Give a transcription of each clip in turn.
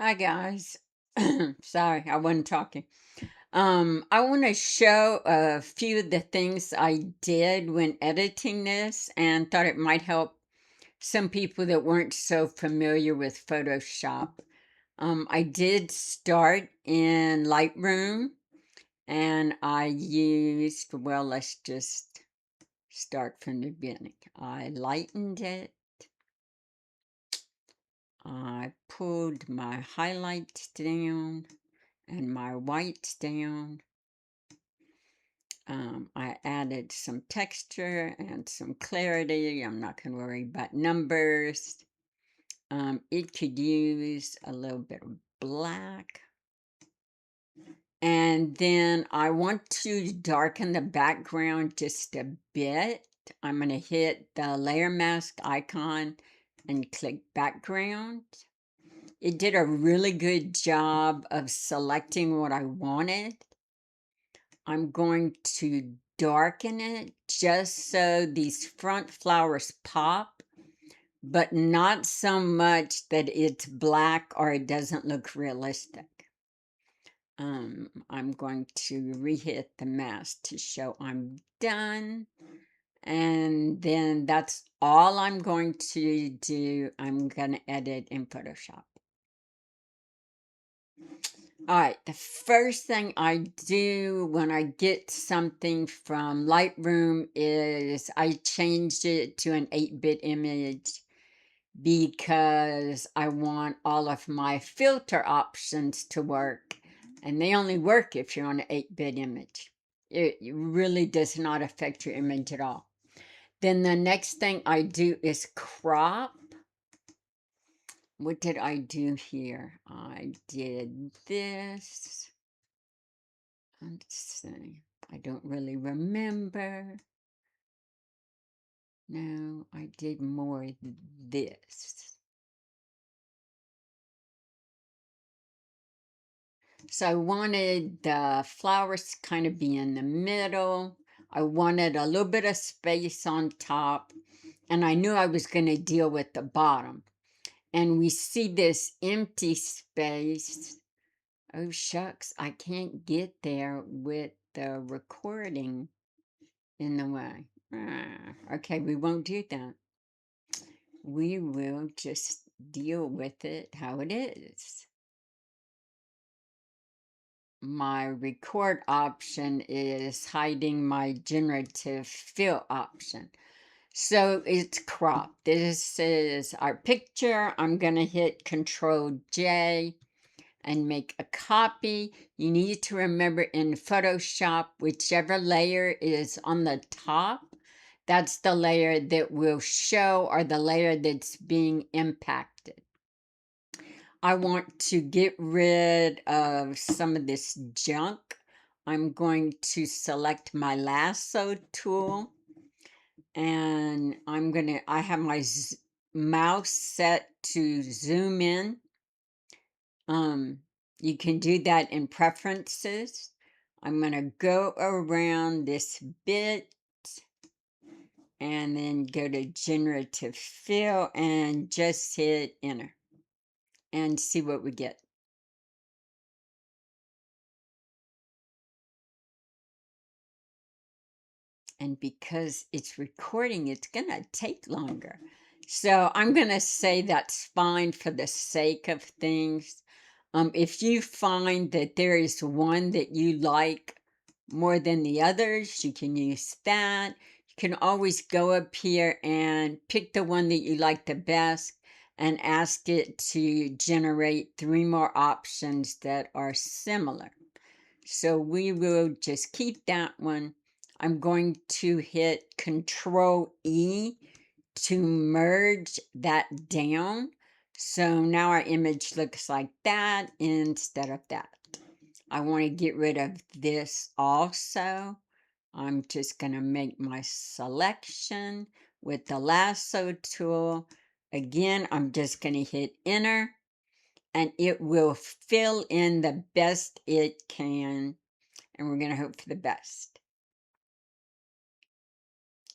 Hi guys. Sorry, I wasn't talking. I want to show a few of the things I did when editing this and thought it might help some people that weren't so familiar with Photoshop. I did start in Lightroom and I used, well, let's just start from the beginning. I lightened it. I pulled my highlights down and my whites down. I added some texture and some clarity. I'm not going to worry about numbers. It could use a little bit of black. And then I want to darken the background just a bit. I'm going to hit the layer mask icon and click background. It did a really good job of selecting what I wanted. I'm going to darken it just so these front flowers pop, but not so much that it's black or it doesn't look realistic. I'm going to re-hit the mask to show I'm done. And then that's all I'm going to do. I'm going to edit in Photoshop. All right, the first thing I do when I get something from Lightroom is I change it to an 8-bit image because I want all of my filter options to work. And they only work if you're on an 8-bit image. It really does not affect your image at all. Then the next thing I do is crop. What did I do here? I did this. Let's see. I don't really remember. No, I did more this. So I wanted the flowers to kind of be in the middle. I wanted a little bit of space on top. And I knew I was going to deal with the bottom. And we see this empty space. Oh, shucks, I can't get there with the recording in the way. Okay, we won't do that. We will just deal with it how it is. My record option is hiding my generative fill option. So it's cropped. This is our picture. I'm going to hit Control J and make a copy. You need to remember in Photoshop, whichever layer is on the top, that's the layer that will show or the layer that's being impacted. I want to get rid of some of this junk. I'm going to select my lasso tool and I have my mouse set to zoom in. You can do that in preferences. I'm going to go around this bit and then go to generative fill and just hit enter and see what we get. And because it's recording, it's going to take longer. So I'm going to say that's fine for the sake of things. If you find that there is one that you like more than the others, you can use that. You can always go up here and pick the one that you like the best and ask it to generate 3 more options that are similar. So we will just keep that one. I'm going to hit Control E to merge that down. So now our image looks like that instead of that. I want to get rid of this also. I'm just going to make my selection with the lasso tool. Again, I'm just going to hit enter and it will fill in the best it can. And we're going to hope for the best.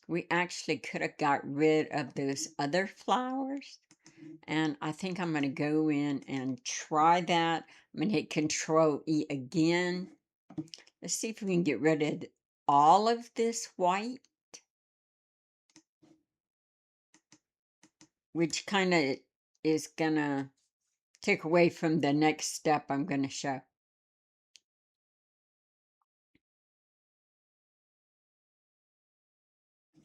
We actually could have got rid of those other flowers. And I think I'm going to go in and try that. I'm going to hit Control E again. Let's see if we can get rid of all of this white, which kind of is going to take away from the next step I'm going to show.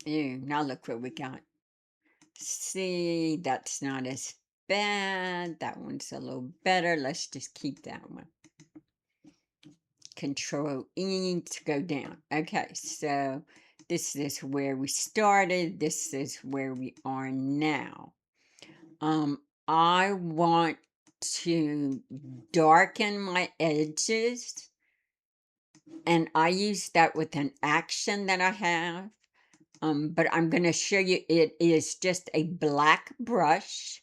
Ew, now look what we got. See, that's not as bad. That one's a little better. Let's just keep that one. Control E to go down. Okay, so this is where we started. This is where we are now. I want to darken my edges, and I use that with an action that I have. But I'm going to show you, it is just a black brush,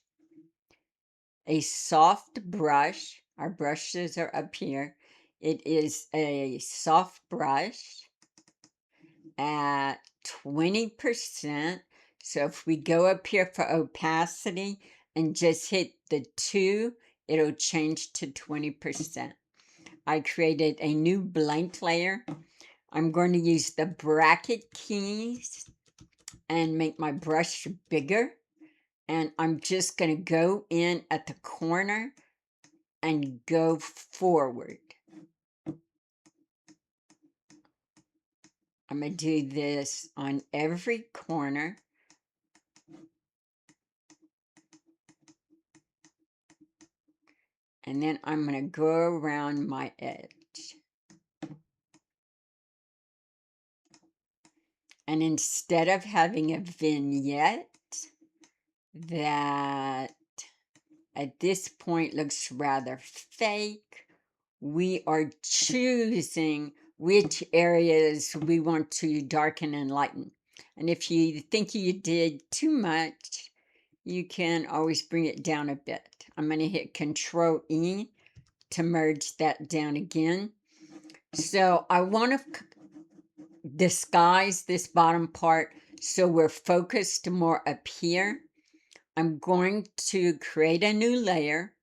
a soft brush. Our brushes are up here. It is a soft brush at 20%. So if we go up here for opacity and just hit the 2, it'll change to 20%. I created a new blank layer. I'm going to use the bracket keys and make my brush bigger. And I'm just going to go in at the corner and go forward. I'm going to do this on every corner. And then I'm going to go around my edge. And instead of having a vignette that at this point looks rather fake, we are choosing which areas we want to darken and lighten. And if you think you did too much, you can always bring it down a bit. I'm going to hit Control E to merge that down again. So I want to disguise this bottom part so we're focused more up here. I'm going to create a new layer.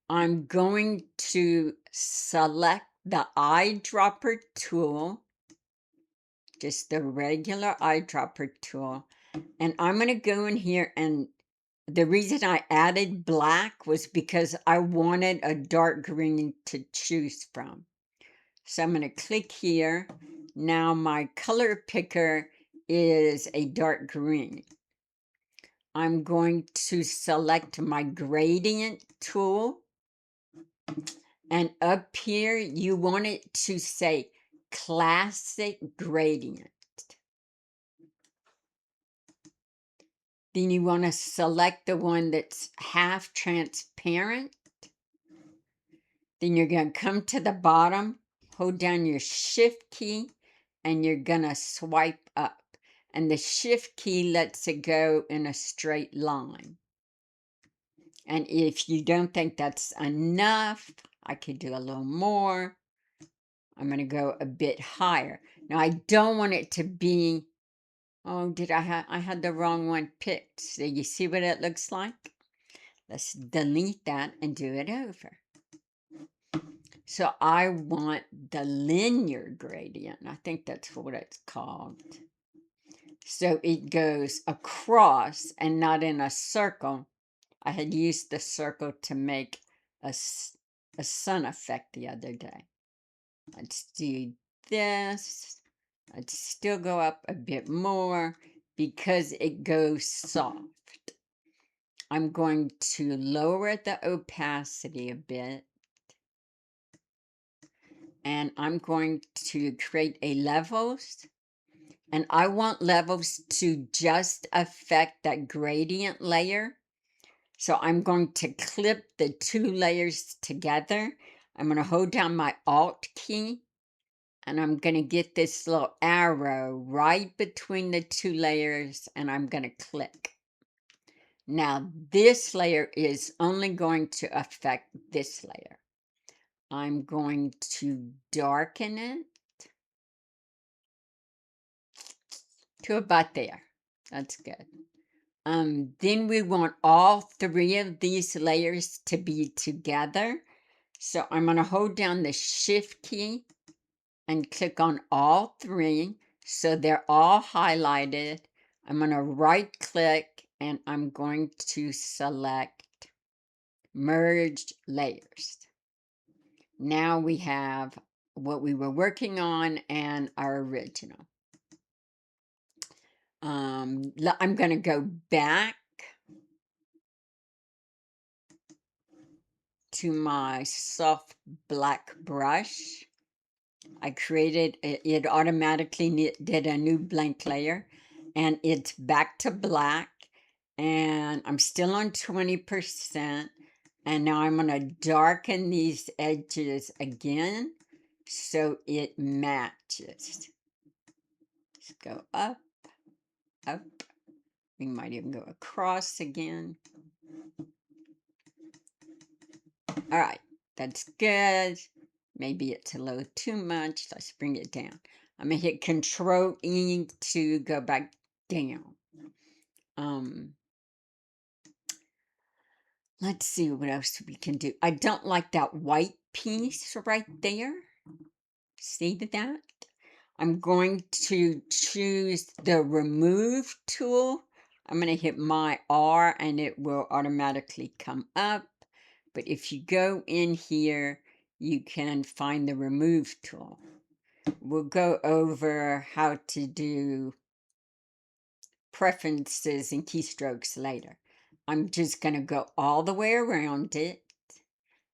I'm going to select the eyedropper tool, just the regular eyedropper tool, and I'm going to go in here, and the reason I added black was because I wanted a dark green to choose from. So I'm going to click here. Now my color picker is a dark green. I'm going to select my gradient tool. And up here, you want it to say classic gradient. Then you want to select the one that's half transparent. Then you're going to come to the bottom, hold down your shift key, and you're going to swipe up. And the shift key lets it go in a straight line. And if you don't think that's enough, I could do a little more. I'm going to go a bit higher. Now, I don't want it to be, oh, I had the wrong one picked. So you see what it looks like? Let's delete that and do it over. So I want the linear gradient. I think that's what it's called. So it goes across and not in a circle. I had used the circle to make a sun effect the other day. Let's do this. Let's still go up a bit more because it goes soft. I'm going to lower the opacity a bit. And I'm going to create a levels. And I want levels to just affect that gradient layer. So I'm going to clip the 2 layers together. I'm going to hold down my Alt key. And I'm going to get this little arrow right between the 2 layers. And I'm going to click. Now this layer is only going to affect this layer. I'm going to darken it to about there. That's good. Then we want all three of these layers to be together. So I'm going to hold down the Shift key and click on all three. So they're all highlighted. I'm going to right click and I'm going to select Merge Layers. Now we have what we were working on and our original. I'm going to go back to my soft black brush. I created it automatically did a new blank layer, and it's back to black, and I'm still on 20%, and now I'm going to darken these edges again so it matches. Let's go up, up. We might even go across again. All right, that's good. Maybe it's a little too much. Let's bring it down. I'm gonna hit Control E to go back down. Let's see what else we can do. I don't like that white piece right there. See that? I'm going to choose the Remove tool. I'm going to hit my R and it will automatically come up. But if you go in here, you can find the Remove tool. We'll go over how to do preferences and keystrokes later. I'm just going to go all the way around it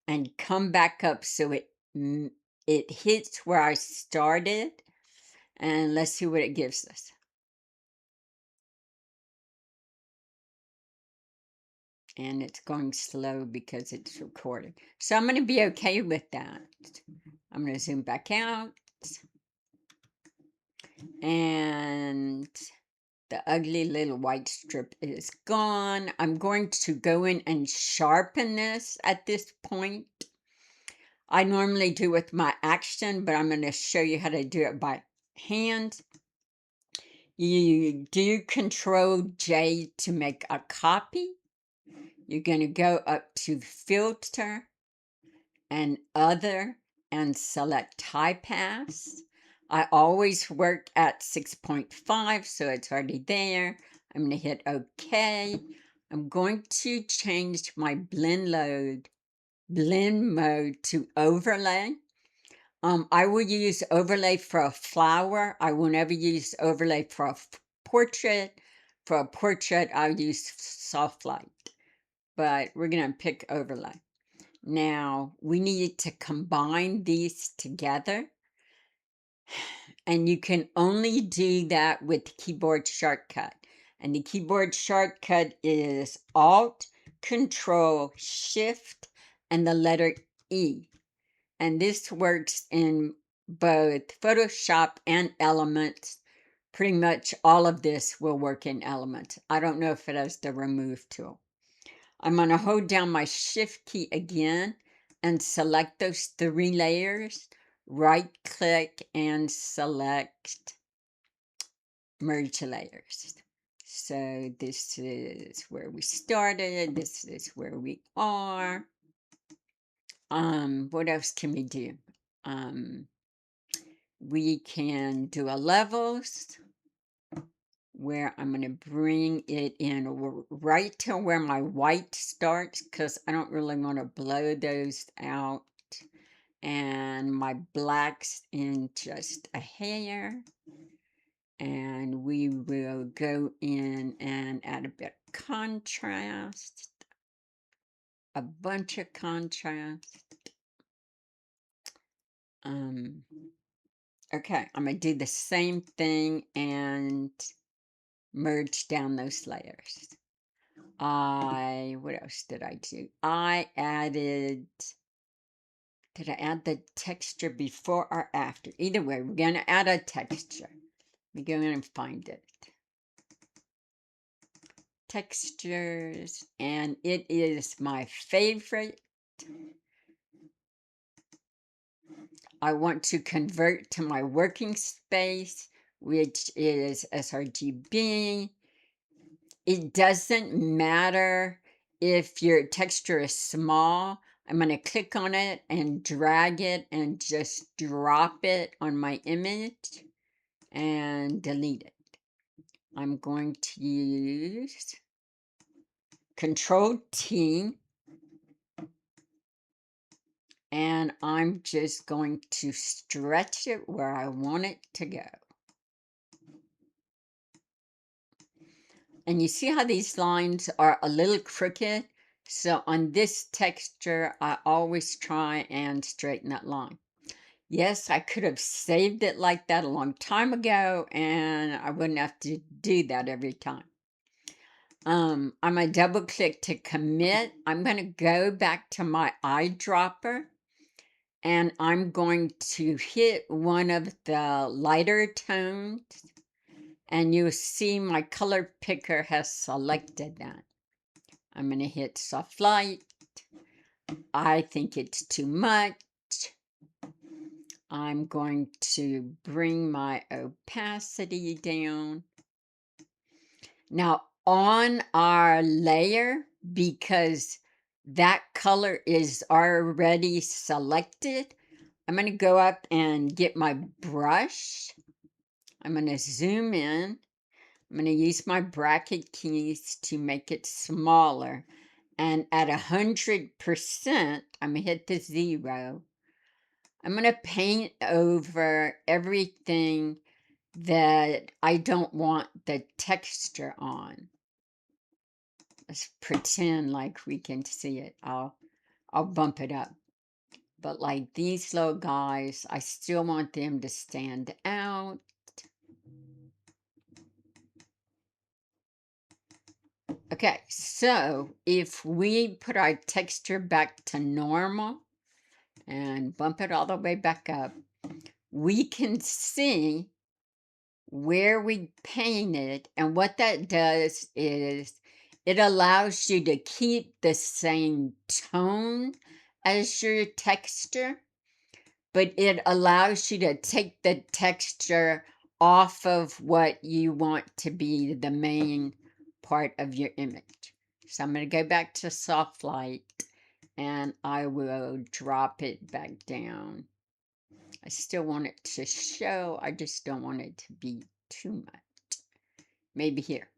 and come back up so it hits where I started. And let's see what it gives us. And it's going slow because it's recording. So I'm going to be okay with that. I'm going to zoom back out. And the ugly little white strip is gone. I'm going to go in and sharpen this at this point. I normally do with my action, but I'm going to show you how to do it by hand. You do Control J to make a copy. You're going to go up to Filter and Other and select Highpass. I always work at 6.5, so it's already there. I'm going to hit OK. I'm going to change my blend mode to overlay. I will use overlay for a flower. I will never use overlay for a portrait. For a portrait, I'll use soft light, but we're going to pick overlay. Now, we need to combine these together, and you can only do that with the keyboard shortcut. And the keyboard shortcut is Alt, Control, Shift, and the letter E. And this works in both Photoshop and Elements. Pretty much all of this will work in Elements. I don't know if it has the Remove tool. I'm going to hold down my Shift key again and select those three layers. Right click and select Merge Layers. So this is where we started. This is where we are. What else can we do? We can do a levels where I'm going to bring it in right to where my white starts because I don't really want to blow those out. And my blacks in just a hair. And we will go in and add a bit of contrast. A bunch of contrast. Okay, I'm going to do the same thing and merge down those layers. What else did I do? Did I add the texture before or after? Either way, we're going to add a texture. We go in and find it. Textures, and it is my favorite. I want to convert to my working space, which is sRGB. it doesn't matter if your texture is small. I'm going to click on it and drag it and just drop it on my image and delete it. I'm going to use Control T, and I'm just going to stretch it where I want it to go. And you see how these lines are a little crooked? So on this texture, I always try and straighten that line. Yes, I could have saved it like that a long time ago, and I wouldn't have to do that every time. I'm going to double click to commit. I'm going to go back to my eyedropper, and I'm going to hit one of the lighter tones, and you'll see my color picker has selected that. I'm going to hit soft light. I think it's too much. I'm going to bring my opacity down. Now on our layer, because that color is already selected, I'm going to go up and get my brush. I'm going to zoom in. I'm going to use my bracket keys to make it smaller. And at 100%, I'm going to hit the 0. I'm going to paint over everything that I don't want the texture on. Let's pretend like we can see it. I'll bump it up. But like these little guys, I still want them to stand out. Okay, so if we put our texture back to normal and bump it all the way back up, we can see where we painted, and what that does is it allows you to keep the same tone as your texture, but it allows you to take the texture off of what you want to be the main part of your image. So I'm going to go back to soft light, and I will drop it back down. I still want it to show. I just don't want it to be too much. Maybe here.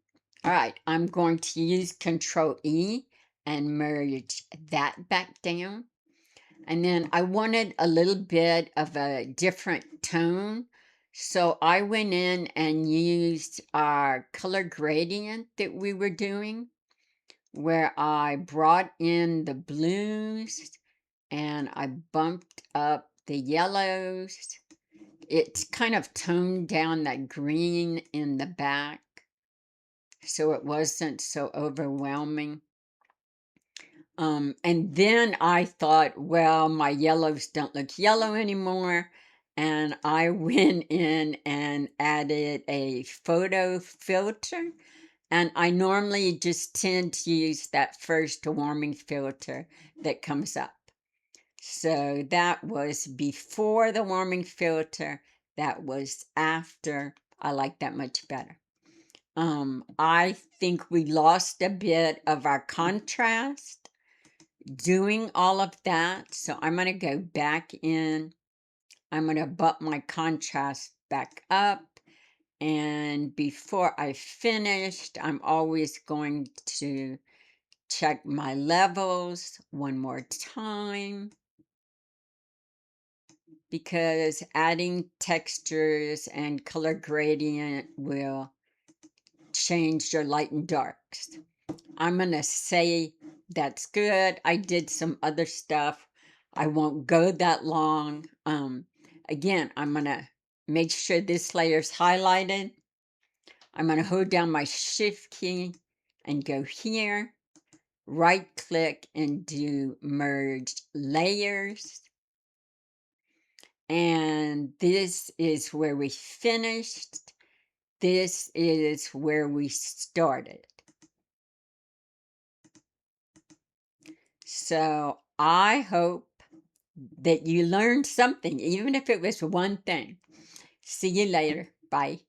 All right, I'm going to use Control E and merge that back down. And then I wanted a little bit of a different tone. So I went in and used our color gradient that we were doing, where I brought in the blues and I bumped up the yellows. It's kind of toned down that green in the back, so it wasn't so overwhelming. And then I thought, well, my yellows don't look yellow anymore. And I went in and added a photo filter. And I normally just tend to use that first warming filter that comes up. So that was before the warming filter. That was after. I like that much better. I think we lost a bit of our contrast doing all of that. So I'm going to go back in. I'm going to bump my contrast back up. And before I finished, I'm always going to check my levels one more time, because adding textures and color gradient will change your light and darks. I'm going to say that's good. I did some other stuff. I won't go that long. Again, I'm going to make sure this layer is highlighted. I'm going to hold down my shift key and go here, right click and do merge layers. And this is where we finished. This is where we started. So I hope that you learned something, even if it was one thing. See you later. Bye.